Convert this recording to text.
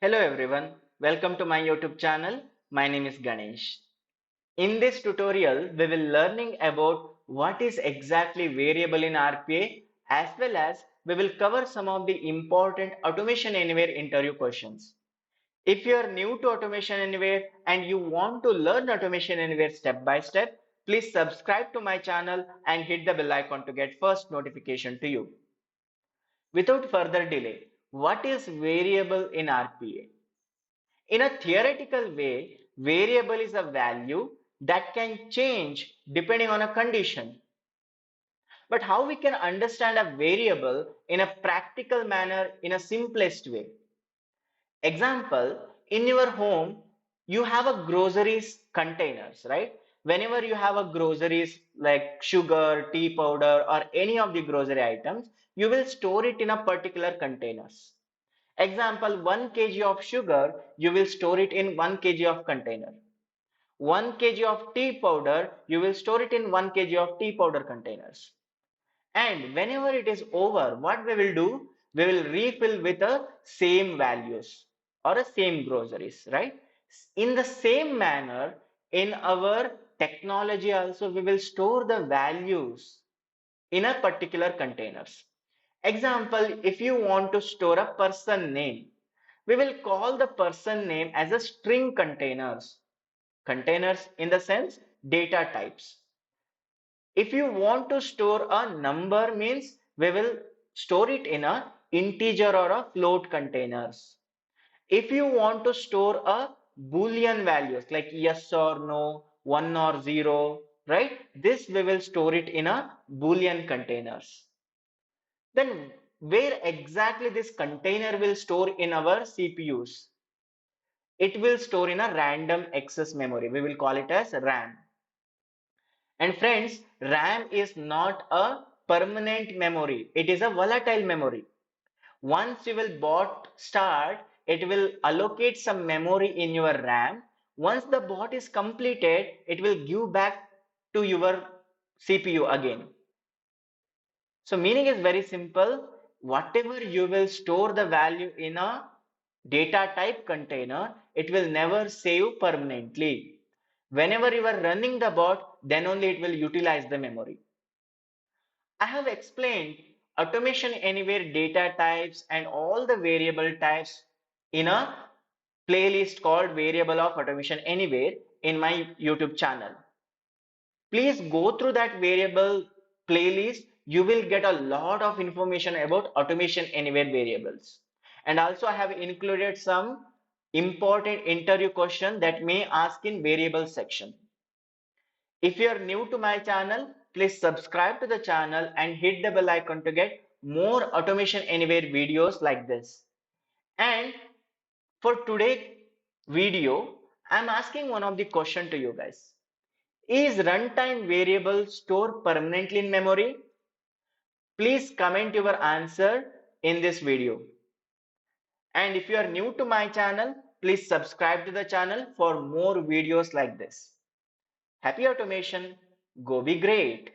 Hello everyone, welcome to my YouTube channel. My name is Ganesh. In this tutorial, we will learning about what is exactly variable in RPA as well as we will cover some of the important Automation Anywhere interview questions. If you are new to Automation Anywhere and you want to learn Automation Anywhere step by step, please subscribe to my channel and hit the bell icon to get first notification to you. Without further delay, what is variable in RPA? In a theoretical way, variable is a value that can change depending on a condition. But how we can understand a variable in a practical manner in a simplest way? Example, in your home, you have a groceries containers, right? Whenever you have a groceries like sugar, tea powder, or any of the grocery items, you will store it in a particular containers. Example, 1 kg of sugar, you will store it in 1 kg of container. 1 kg of tea powder, you will store it in 1 kg of tea powder containers. And whenever it is over, what we will do? We will refill with the same values or the same groceries, right? In the same manner, in our technology also, we will store the values in a particular containers. Example, if you want to store a person name, we will call the person name as a string containers. Containers in the sense data types. If you want to store a number means we will store it in a integer or a float containers. If you want to store a boolean values like yes or no, 1 or 0, right? This we will store it in a boolean containers. Then where exactly this container will store in our CPUs? It will store in a random access memory. We will call it as RAM. And friends, RAM is not a permanent memory. It is a volatile memory. Once you will bot start, it will allocate some memory in your RAM. Once the bot is completed, it will give back to your CPU again. So meaning is very simple. Whatever you will store the value in a data type container, it will never save permanently. Whenever you are running the bot, then only it will utilize the memory. I have explained automation anywhere data types and all the variable types in a playlist called variable of automation anywhere in my YouTube channel. Please go through that variable playlist. You will get a lot of information about automation anywhere variables. And also I have included some important interview question that may ask in variable section. If you are new to my channel, please subscribe to the channel and hit the bell icon to get more automation anywhere videos like this. And for today's video, I'm asking one of the question to you guys. Is runtime variable stored permanently in memory? Please comment your answer in this video. And if you are new to my channel, please subscribe to the channel for more videos like this. Happy automation. Go be great.